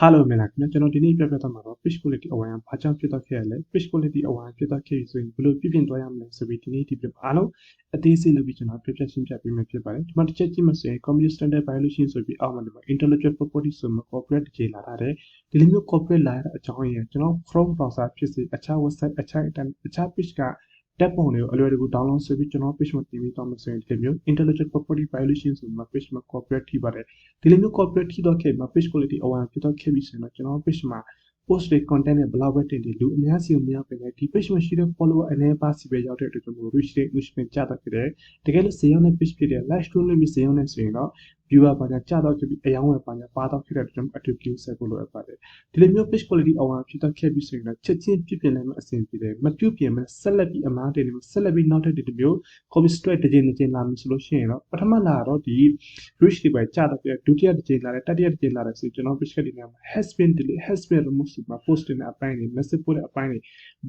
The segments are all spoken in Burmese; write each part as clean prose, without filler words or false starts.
Hello မင်္ဂလာခင်ဗျာကျွန်တော်ဒီနေ့ပြပြသွားမှာတော့ page quality အဝိုင်းဘာကြောင့်ဖြစ်တော့ခဲ့ရလဲ page quality အဝိုင်းဖြစ်တော့ခဲ့ပြီဆိုရင်ဘယ်လိုပြပြင်သွားရမလဲဆိုပြီးဒီနေ့ဒီပြအားလုံးအသေးစိတ်လုပ်ပြီးကျွန်တော်ပြပြရှင်းပြပေးမယ်ဖြစ်ပါတယ်ဒီမှာတစ်ချက်ကြည့်မှဆိုရင် computer standard violation ဆိုပြီးအောက်မှာဒီမှာ intellectual property ဆိုမှ corporate ကြေလာထားတယ်ဒီလိုမျိုး corporate လာတဲ့အကြောင်းရင်းကျွန်တော် Chrome browser ဖြစ်စေအခြား website အခြား page ကတက်ပုံတွေကိုအလွယ်တကူ download ဆိုပြီးကျွန်တော် page မှာတင်ပြီးတော့မှဆိုရင်ဒီလိုမျိုး intellectual property violation ဆိုမှ page မှာ corporate ထိပါတယ်ဒီလိုမျိုး corporate ထိတော့ခဲ့မှာ page quality အဝိုင်းဖြစ်တော့ခဲ့ပြီဆိုရင်ကျွန်တော် page မှာ post တွေ content တွေဘယ်လောက်ပဲတင်တယ်လူအများစီကိုမရောက်ပဲဒီ page မှာရှိတဲ့ follower အနေပါစီပဲရောက်တဲ့အတွက်ကျွန်တော် reach တွေ engagement ကျတော့ခဲ့တယ်တကယ်လို့ဈေးရောက်တဲ့ page ဖြစ်တဲ့ live stream နဲ့ဈေးရောက်နေဆိုရင်တော့ viewer ဘာညာကျတော့ခဲ့ပြီးအယောင်းဝယ်ဘာညာပါတော့ခဲ့တဲ့အတွက်ကျွန်တော် attribute ဆက်ဖို့လိုအပ်ပါတယ်ဒီလိုမျိုး page quality အဝိုင်းဖြစ်တော့ခဲ့ပြီဆိုရင်တော့ချက်ချင်းပြပြင်နိုင်မှအဆင်ပြေတယ်မပြုပြင်မဲ့ဆက်လက်ပြီးအမားတင်နေဆက်လက်ပြီးနောက်ထပ်ဒီလိုမျိုး copy straight တစ်ချိန်လာမယ်ဆိုလို့ရှိရင်တော့ပထမလာတော့ဒီ reach တွေပဲကျတော့ခဲ့ဒုတိယတစ်ချိန်လာတယ်တတိယတစ်ချိန်လာတယ်ဆိုကျွန်တော် page တွေနေရာမှာ has been delete has been removed ဆိုမှာ post တွေနဲ့အပိုင်းတွေ message ပို့တဲ့အပိုင်းတွေ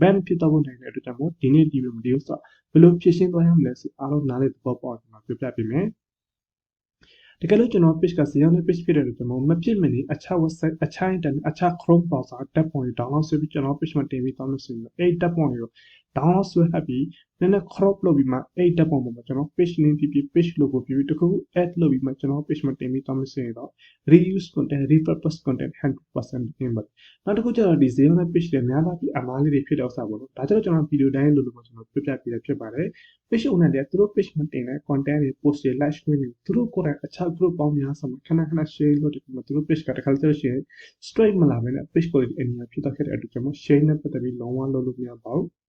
ban ဖြစ်တော့နိုင်တဲ့အတွက်ကြောင့်မို့ဒီနေ့ဒီဗီဒီယိုဆိုဘယ်လိုဖြည့်ရှင်းသွားရမလဲဆိုအားလုံးနားလည်သဘောပေါက်အောင်ကျွန်တော်ပြပြပေးမယ်တကယ်လို့ကျွန်တော် page ကစီရောက်တဲ့ page ဖြစ်တဲ့အတွက်ကျွန်တော်မဖြစ်မနေအခြား website အခြား internet အခြား Chrome browser တက်ပုံတွေ download ဆွဲပြီးကျွန်တော် page မှာတင်ပြီးတောင်းလို့ဆိုရင်အဲ့တက်ပုံတွေကို download ဆွဲထားပြီးနည်းနည်း crop လုပ်ပြီးမှအဲ့တက်ပုံမှာကျွန်တော် page name ဖြစ်ဖြစ် page logo ဖြစ်ဖြစ်တခု add လုပ်ပြီးမှကျွန်တော် page မှာတင်ပြီးတောင်းလို့ဆိုရင်တော့ reuse content repurpose content 100% တင်ပါတယ်နောက်တစ်ခုကျတော့ဒီဈေးရောက်တဲ့ page တွေများလာပြီးအမားလေးတွေဖြစ်တဲ့ဥစ္စာပေါ့နော်ဒါကြောင့်ကျွန်တော် video တိုင်းလို့ကျွန်တော်ပြပြပေးရဖြစ်ပါတယ် page owner တွေသူတို့ page မှာတင်တဲ့ content တွေ post တွေ live stream တွေသူတို့ကိုယ်တိုင်အခြား group ပေါင်းများစွာမှာခဏခဏ share လုပ်တယ်မှာသူတို့ page ကတစ်ခါတည်း share straight မလာဘဲနဲ့ page quality အများဖြစ်တော့ခဲ့တဲ့အတွက်ကျွန်တော် share နဲ့ပတ်သက်ပြီးလုံးဝလုပ်လို့မရပါဘူ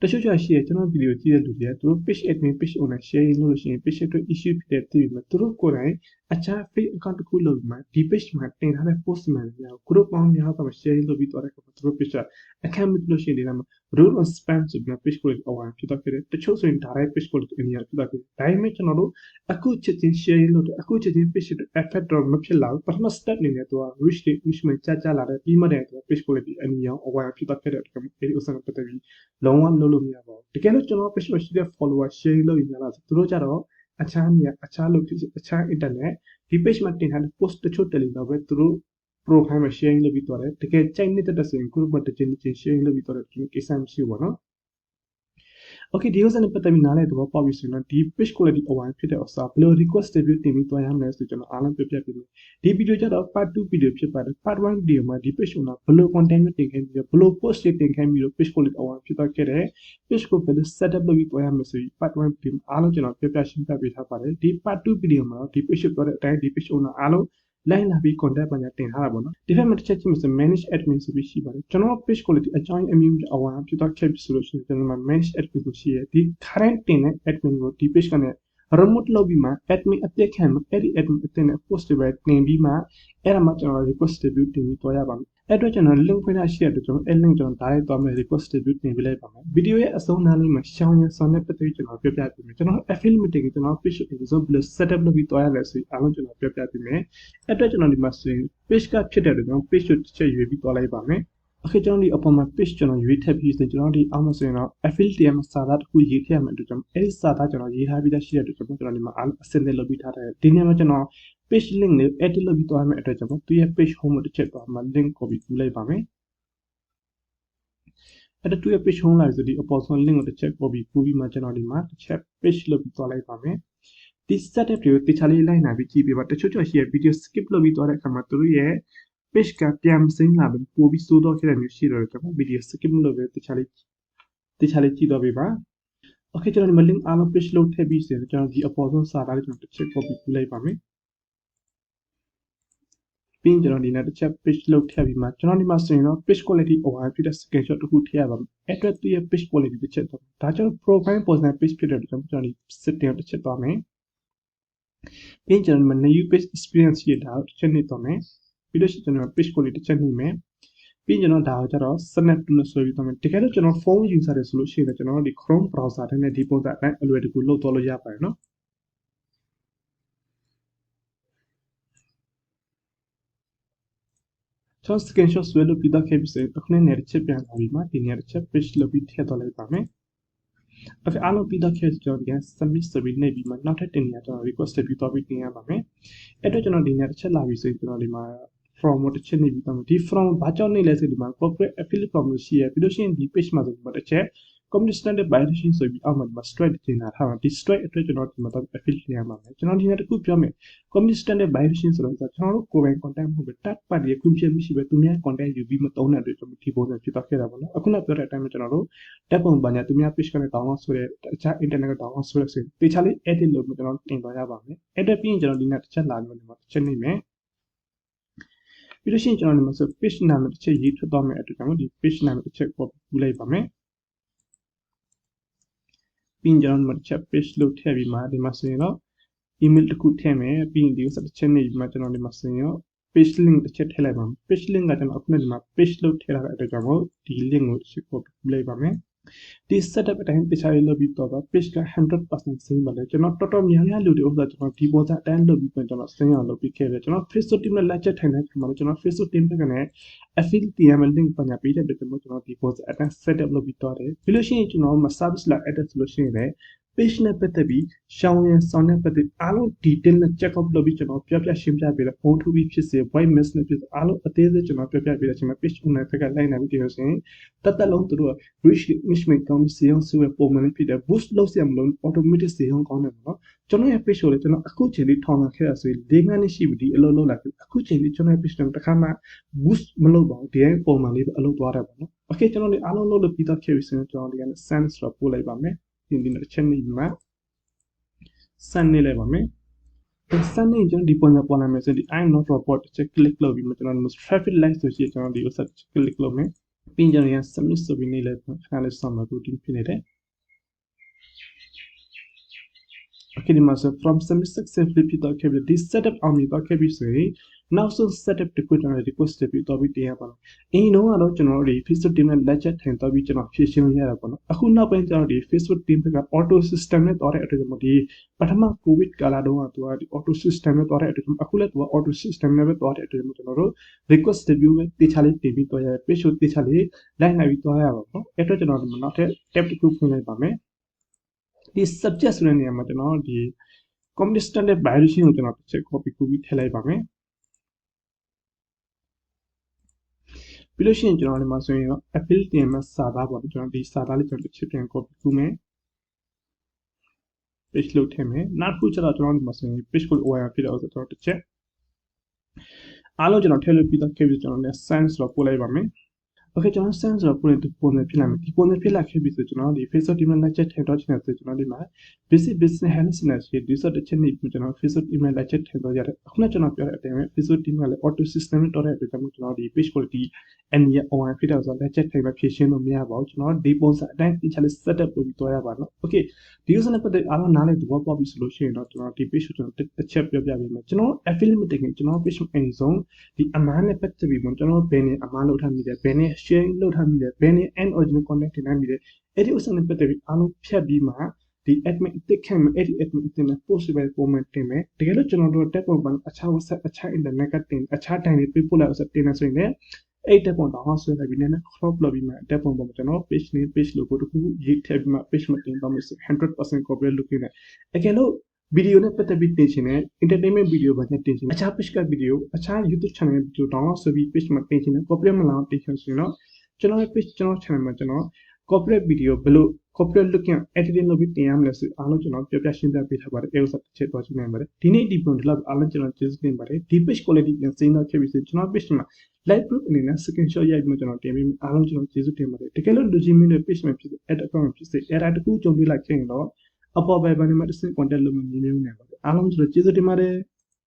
းတချို့ရှိရကျွန်တော်ဗီဒီယိုကြည့်တဲ့လူတွေကသူတို့ page admin page owner share လုပ်လို့ရှိရင် page အတွက် issue ဖြစ်တဲ့တည်ပြီးမှသူတို့ကိုယ်တိုင်အခြား fake account တစ်ခုလုပ်ပြီးမှဒီ page မှာတင်ထားတဲ့ post မှန်တယ်များ group ပေါင်းများစွာမှာ share လုပ်ပြီးသွားတဲ့အခါမှာသူတို့ page ကအခက်မဖြစ်လို့ရှိရင်ဒီမှာ rule on spam ဆိုပြီး page quality အဝိုင်းဖြစ်တော့ခဲ့တယ်တချို့ဆိုရင် direct page quality အများဖြစ်တော့ခဲ့တယ်ဒါပေမဲ့ကျွန်တော်တို့အခုချက်ချင်း share လုပ်တယ်အခုချက်ချင်း page အတွက် effect တော့မဖြစ်လာဘူးပထမ step အနေနဲ့သူက reach တွေ engagement ကျလာတယ်ပြီးမှတည်းသူက page quality အများအဝိုင်းဖြစ်တော့ခဲ့တဲ့အတွက်ဒီဥစ္စာနဲ့ပတ်သက်ပြီးလုံးဝလုပ်လို့မရပါဘူးတကယ်လို့ကျွန်တော် page မှာရှိတဲ့ follower share လုပ်ရလာဆိုသူတို့ကြတော့အခြားနေရာအခြား location အခြား internet ဒီ page မှာတင်ထားတဲ့ post တချို့တယ်လီတော့ပဲသူတို့ profile မှာ sharing လုပ်ပြီးသွားတယ်တကယ်ကြိုက်နေတဲ့ဆိုရင် group မှာတစ်ချိန် sharing လုပ်ပြီးသွားတယ်ဒီကိစ္စမရှိဘူးပေါ့နော်Okay ဒီဥစ္စာနဲ့ပတ်သက်ပြီးနားလည်သဘောပေါက်ပြီဆိုရင်တော့ဒီ page quality အဝိုင်းဖြစ်တဲ့ဥစ္စာဘယ်လို request တွေတင်ပြီးသွားရမလဲဆိုကျွန်တော်အားလုံးပြပြပေးမယ်ဒီဗီဒီယိုကျတော့ part 2 ဗီဒီယိုဖြစ်ပါတယ် part 1 ဗီဒီယိုမှာဒီ page owner ဘယ်လို content တွေတင်ခဲ့ပြီးဘယ်လို post တွေတင်ခဲ့ပြီး page quality အဝိုင်းဖြစ်သွားခဲ့တယ် page ကိုဘယ်လို setup လုပ်ပြီးသွားရမလဲဆိုပြီး part 1 ဗီဒီယိုအားလုံးကျွန်တော်ပြပြရှင်းပြပေးထားပါတယ်ဒီ part 2 ဗီဒီယိုမှာတော့ဒီ page ပြောတဲ့အတိုင်းဒီ page owner အားလုံးလိုက်လာပြီး content ပါညာတင်ထားတာပေါ့နော်ဒီဘက်မှာတစ်ချက်ကြည့်မယ်ဆို manage admin ဆိုပြီးရှိပါတယ်ကျွန်တော် page quality အကြောင်းအမျိုးအဝါဖြစ်တော့ခဲ့ပြီဆိုလို့ရှိရင်ကျွန်တော်မှာ manage admin ဆိုရှိရဒီ current တင်တဲ့ admin ကိုဒီ page ကနေ remote လုပ်ပြီးမှ admin အပြည့်ခံမှာအဲ့ဒီ admin အတင်တဲ့ post တွေပဲတင်ပြီးမှအဲ့ဒါမှကျွန်တော် request review တင်ပြီးသွားရပါမယ်အဲ့အတွက်ကျွန်တော် link ဖွင့်ထားရှိတဲ့အတွက်ကျွန်တော်အဲ့ link ကျွန်တော် direct သွားမယ် request review တင်ပေးလိုက်ပါမယ်ဗီဒီယိုရဲ့အဆုံးနားလေးမှာရှောင်းရဆောင်တဲ့ပတ်သက်ပြီးကျွန်တော်ပြပြပေးမယ်ကျွန်တော် affiliate မတင်ခင်ကျွန်တော် page ကို result ဘယ်လို setup လုပ်ပြီးသွားရလဲဆိုပြီးအားလုံးကျွန်တော်ပြပြပေးမယ်အဲ့အတွက်ကျွန်တော်ဒီမှာဆိုရင် page ကဖြစ်တဲ့အတွက်ကျွန်တော် page ကိုတစ်ချက်ရွေးပြီးသွားလိုက်ပါမယ်Okay ကျွန်တော်ဒီအပေါ်မှာ page ကျွန်တော်ရွေးထည့်ပြီးဆိုရင်ကျွန်တော်ဒီအောက်မှာဆိုရင်တော့ affiliate မှာစာသားတစ်ခုရေးထည့်ရမယ်အတွက်ကျွန်တော်အဲ့ဒီစာသားကျွန်တော်ရေးထားပြီးသားရှိတဲ့အတွက်ကျွန်တော်ဒီမှာအစင်းလေးလုပ်ပြီးထားတယ်ဒီနေ့မှာကျွန်တော် page link လေး edit လုပ်ပြီးသွားမယ်အတွက်ကျွန်တော်သူရဲ့ page home ကိုတစ်ချက်သွားမှာ link copy ကူးလိုက်ပါမယ်အဲ့တော့သူရဲ့ page home လာဆိုဒီအပေါ်ဆုံး link ကိုတစ်ချက် copy ကူးပြီးမှကျွန်တော်ဒီမှာတစ်ချက် page လုပ်ပြီးသွားလိုက်ပါမယ်ဒီ setup တွေကိုတခြားလေးလိုက်နာပြီးကြည့်ပေးပါတချို့ရှိရဲ့ video skip လုပ်ပြီးသွားတဲ့အခါမှာသူတို့ရဲ့ page ကပြန်မစိမ့်လာဘူးပို့ပြီးစိုးတော့ခဲ့တဲ့မျိုးရှိတော့ကျွန်တော် video skip လုပ်ပြီးတခြားလေးကြည့်တော့ပေးပါ Okay ကျွန်တော်ဒီမှာ link အားလုံး page လုပ်ထည့်ပြီးဆိုရင်ကျွန်တော်ဒီအပေါ်ဆုံးစာသားလေးကျွန်တော်တစ်ချက် copy ကူးလိုက်ပါမယ်ပြီးရင်ကျွန်တော်ဒီနေ့တစ်ချက် page လုပ်ထည့်ပြီးမှကျွန်တော်ဒီမှာဆိုရင်တော့ page quality အဝါဖြစ်တဲ့ screenshot တစ်ခုထည့်ရပါမယ်အဲ့အတွက်သူရဲ့ page quality တစ်ချက်တော့ဒါကျွန်တော် profile personal page ဖြစ်တဲ့အတွက်ကျွန်တော်ဒီ setting ကိုတစ်ချက်သွားမယ်ပြီးရင်ကျွန်တော်ဒီမှာ new page experience ရတာတစ်ချက်နှိပ်သွားမယ်ပြီးလို့ရှိရင်ကျွန်တော် page quality တစ်ချက်နှိပ်မယ်ပြီးကျွန်တော်ဒါကိုကျတော့ snap to နဲ့ဆွဲပြီးသွားမယ်တကယ်လို့ကျွန်တော် phone user တွေဆိုလို့ရှိရင်ကျွန်တော်ဒီ Chrome browser ထဲနဲ့ဒီပုံစံအတိုင်းအလွယ်တကူလုပ်သွားလို့ရပါတယ်နော်ကျွန်တော် screenshot ဆွဲလို့ပြီးတော့ခဲ့ပြီဆိုရင်အခုနဲ့တစ်ချက်ပြန်လာပြီးမှဒီနေရာတစ်ချက် page လုပ်ပြီးထည့်သွားလိုက်ပါမယ် Okay အားလုံးပြီးတော့ခဲ့ကျွန်တော်ဒီက submit ဆိုပြီးနှိပ်ပြီးမှနောက်ထပ်တင်နေရကျွန်တော် request ပြီးသွားပြီးတင်ရပါမယ်အဲ့တော့ကျွန်တော်ဒီနေရာတစ်ချက်လာပြီဆိုရင်ကျွန်တော်ဒီမှာ from ကိုတစ်ချက်နေပြီးတော့ဒီ from ဘာကြောင့်နေလဲဆိုဒီမှာ corporate affiliate from လို့ရှိရပြီးလို့ရှိရင်ဒီ page မှာဆိုဒီမှာတစ်ချက် community standard violation ဆိုပြီးအောက်မှာဒီမှာ strike တင်လာထားတာဒီ strike အတွက်ကျွန်တော်ဒီမှာတော့ affiliate ရမှာမယ်ကျွန်တော်ဒီနေ့တစ်ခုပြောမယ် community standard violation ဆိုတော့ကျွန်တော်တို့ကိုယ်ပိုင် content မဟုတ်ပဲ third party ရဲ့ခွင့်ပြုချက်မရှိပဲသူများ content ယူပြီးမသုံးတဲ့အတွက်ကျွန်တော်ဒီပုံစံဖြစ်သွားခဲ့တာပေါ့နော်အခုနပြောတဲ့အတိုင်းပဲကျွန်တော်တို့တက်ပုံပညာသူများ page ကနေ download ဆိုတဲ့အခြား internet က download ဆိုတဲ့ဆိုတေချာလေး edit လုပ်ပြီးကျွန်တော်တင်သွားရပါမယ် edit ပြီးရင်ကျွန်တော်ဒီနေ့တစ်ချက်လာပြီးဒီမှာတစ်ချက်နေမယ်ပြီးလို့ရှိရင်ကျွန်တော်ဒီမှာဆို page နာမည်တစ်ချက်ရေးထွက်သွားမယ်အတွက်ကြောင့်ဒီ page နာမည်တစ်ချက် copy လုပ်လိုက်ပါမယ်ပြီးရင်ကျွန်တော်ဒီမှာတစ်ချက် page လို့ထည့်ပြီးမှဒီမှာဆိုရင်တော့ email တစ်ခုထည့်မယ်ပြီးရင်ဒီဥစ္စာတစ်ချက်နေပြီးမှကျွန်တော်ဒီမှာဆိုရင်တော့ page link တစ်ချက်ထည့်လိုက်ပါမယ် page link ကကျွန်တော်အခုဒီမှာ page လို့ထည့်ထားတဲ့အတွက်ကြောင့်ဒီ link ကိုတစ်ချက် copy လိုက်ပါမယ်ဒီ setup အတိုင်းတခြားလေးလုပ်ပြီးတော့ page က 100% စိမ်းပါလေကျွန်တော်တော်တော်များများလူတွေဥစ္စာကျွန်တော်ဒီပေါ်စားအတိုင်းလုပ်ပြီးပြန်ကျွန်တော်စိမ်းအောင်လုပ်ပြီးခဲ့တယ်ကျွန်တော် Facebook team နဲ့လက်ချက်ထိုင်တဲ့ခါမှာကျွန်တော် Facebook team ဘက်ကနေ affiliate TML link ပညာပေးတဲ့အတွက်ကျွန်တော်ဒီပေါ်စားအတိုင်း setup လုပ်ပြီးတော့တယ်ပြီးလို့ရှိရင်ကျွန်တော် service လာ edit ဆိုလို့ရှိရင်လည်း page နဲ့ပတ်သက်ပြီးရှောင်းရန်ဆောင်တဲ့ပတ်သက်အားလုံး detail နဲ့ check out လုပ်ပြီးကျွန်တော်ပြပြရှင်းပြပေးတယ်ဖုန်းထုတ်ပြီးဖြစ်စေ white mess နဲ့ဖြစ်စေအားလုံးအသေးစိတ်ကျွန်တော်ပြပြပေးတဲ့အချိန်မှာ page owner ဘက်ကလိုက်နိုင်ပြီးတော့ဆိုရင်တက်လုံးသူတို့ reach management ကောင်းပြီးစေအောင်ဆိုရပုံမှန်လေးဖြစ်တယ် boost လုပ်ရမလို့ automatic စေအောင်ကောင်းတယ်ပေါ့နော်ကျွန်တော်ရဲ့ page ကိုလည်းကျွန်တော်အခုချိန်လေးထောင်လာခဲ့ရဆိုရင်၄၅နှစ်ရှိပြီဒီအလုပ်လုပ်လာပြီအခုချိန်လေးကျွန်တော်ရဲ့ page ကိုတစ်ခါမှ boost မလုပ်ပါဘူးဒီတိုင်းပုံမှန်လေးပဲအလုပ်သွားတယ်ပေါ့နော် okay ကျွန်တော်ဒီအားလုံးလုပ်လို့ပြီးတော့ခဲ့ပြီဆိုရင်ကျွန်တော်ဒီကနေ send ဆိုတော့ပို့လိုက်ပါမယ်ဒီနေ့တစ်ချက်နေပြီးမှsend နေလိုက်ပါမယ် send နေကျွန်တော်ဒီပုံစံပေါ်လာမယ်ဆိုဒီ I'm not robot တစ်ချက် click လုပ်ပြီးမှကျွန်တော် traffic light ဆိုရှိကျွန်တော်ဒီဥစ္စာ click လုပ်မယ်ပြီးကျွန်တော်ရ submit ဆိုပြီးနေလိုက်ခဏလေးဆောင်းမှာ routine ဖြစ်နေတယ် okay ဒီမှာဆို from submit successfully ဖြစ်တော့ခဲ့ပြီဒီ setup အောင်ပြီးတော့ခဲ့ပြီဆိုရင်နောက်ဆုံး setup တခုကျွန်တော် request ပြီးတော့ပြီးတင်ရပါတော့အရင်တော့ကျွန်တော်ဒီ Facebook team နဲ့လက်ချက်ထိုင်တော့ပြီးကျွန်တော်ဖြည့်ရှင်းလို့ရတာပေါ့နော်အခုနောက်ပိုင်းကျွန်တော်ဒီ Facebook team က auto system နဲ့တော်တဲ့အတွက်ကျွန်တော်ဒီပထမ covid ကာလတုန်းကသူကဒီ auto system နဲ့တော်တဲ့အတွက်အခုလည်းသူက auto system နဲ့ပဲတော်တဲ့အတွက်ကျွန်တော်တို့ request review ပဲတေချာလေးတင်ပြီးတော့ရ page ကိုတေချာလေးလိုက်နိုင်ပြီးတော့ရပါပေါ့အဲ့တော့ကျွန်တော်ဒီနောက်ထပ် tab တစ်ခုဖွင့်လိုက်ပါမယ်ဒီ subject ဆိုတဲ့နေရာမှာကျွန်တော်ဒီ community standard violation ကိုကျွန်တော်တစ်ချက် copy ပြီးထည့်လိုက်ပါမယ်ပြီးလို့ရှိရင်ကျွန်တော်ဒီမှာဆိုရင်တော့ affiliate TMS စာသားပေါ့ကျွန်တော်ဒီစာသားလေးကျွန်တော်တစ်ချက်ပြန် copy ကူးမယ် page လို့ထည့်မယ်နောက်တစ်ခုကျတော့ကျွန်တော်ဒီမှာဆိုရင် page ကို OIR ဖြစ်တော့ကျွန်တော်တစ်ချက်အားလုံးကျွန်တော်ထည့်လို့ပြီးတော့ခဲ့ပြီးကျွန်တော်လည်း send ဆိုတော့ပို့လိုက်ပါမယ် okay ကျွန်တော် send ဆိုတော့ပို့လိုက်ပုံစံဖြစ်လာမယ်ဒီပုံစံဖြစ်လာခဲ့ပြီဆိုကျွန်တော်ဒီ Facebook team နဲ့လက်ချက်ထည့်တော့ချင်တယ်ဆိုကျွန်တော်ဒီမှာ basic business helpness ရေးဒီဆိုတစ်ချက်နေပြီးကျွန်တော် Facebook team နဲ့လက်ချက်ထည့်တော့ရတယ်အခုနကကျွန်တော်ပြောတဲ့အတိုင်းပဲ Facebook team ကလည်း auto system နဲ့တော်တဲ့အတွက်ကျွန်တော်ဒီ page quality and ရဲ့ online ဖြစ်တော့ဆိုလက်ချက်ထည့်ပဲဖြည့်ရှင်းလို့မရပါဘူးကျွန်တော်ဒီပုံစံအတိုင်းတိကျလေး setup လုပ်ပြီးတော့ရပါတော့ okay ဒီဥစ္စာနဲ့ပတ်သက်အားလုံးနားလည်သဘောပေါက်ပြီဆိုလို့ရှိရင်တော့ကျွန်တော်ဒီ page ကိုကျွန်တော်တစ်ချက်ပြောပြပေးမယ်ကျွန်တော် affiliate မတင်ခင်ကျွန်တော် page မှာအရင်ဆုံးဒီအမားနဲ့ပတ်သက်ပြီးကျွန်တော်ဘယ်နေအမားလုပ်ထားမိတယ်ဘယ်နေ sharing လုပ်ထားမိတယ်ဘယ်နေ and original content တင်ထားမိတယ်အဲ့ဒီဥစ္စာနဲ့ပတ်သက်ပြီးအားလုံးဖြတ်ပြီးမှဒီ admin အသစ်ခံမယ်အဲ့ဒီ admin အသစ်နဲ့ post ပဲပုံမှန်တင်မယ်တကယ်လို့ကျွန်တော်တို့ tab ပုံမှန်အခြား website အခြား internet ကတင်အခြားတိုင်းတွေပေးပို့လိုက်ဆိုတင်နေဆိုရင်လည်းအဲ့ tab ပုံတော့ဆွဲလိုက်ပြီးနည်းနည်း crop လုပ်ပြီးမှ tab ပုံပေါ်ကျွန်တော် page name page logo တခုရေးထည့်ပြီးမှ page မှာတင်တော့မယ်ဆို 100% copyright လုပ်နေတယ်တကယ်လို့ video နဲ့ပတ်သက်ပြီးတင်ချင်တဲ့ entertainment video ဘာနဲ့တင်ချင်အခြား page က video အခြား YouTube channel video download ဆိုပြီး page မှာတင်ချင်တဲ့ copyright မလာအောင်တင်ချင်ဆိုရင်တော့ကျွန်တော်ရဲ့ page ကျွန်တော် channel မှာကျွန်တော် corporate video ဘယ်လို corporate looking editing လုပ်ပြီးတင်ရမလဲဆိုအားလုံးကျွန်တော်ပြပြရှင်းပြပေးထားပါတယ်အဲဥစ္စာတစ်ချက်တော့ရှင်းနိုင်ပါတယ်ဒီနေ့ဒီပုံဒီလောက်အားလုံးကျွန်တော်ကျေးဇူးတင်ပါတယ်ဒီ page quality ပြန်စိမ်းတော့ဖြစ်ပြီးဆိုကျွန်တော် page မှာ live proof အနေနဲ့ screenshot ရိုက်ပြီးကျွန်တော်တင်ပြီးအားလုံးကျွန်တော်ကျေးဇူးတင်ပါတယ်တကယ်လို့ legitimate နဲ့ page မှာဖြစ်တဲ့ ad account ဖြစ်စေ error တခုကြုံတွေ့လိုက်ခဲ့ရင်တော့အပေါ်ဘက်ကနေမှတစ်ဆင့် contact လုပ်လို့မျိုးနေပါတယ်အားလုံးကျွန်တော်ကျေးဇူးတင်ပါတယ်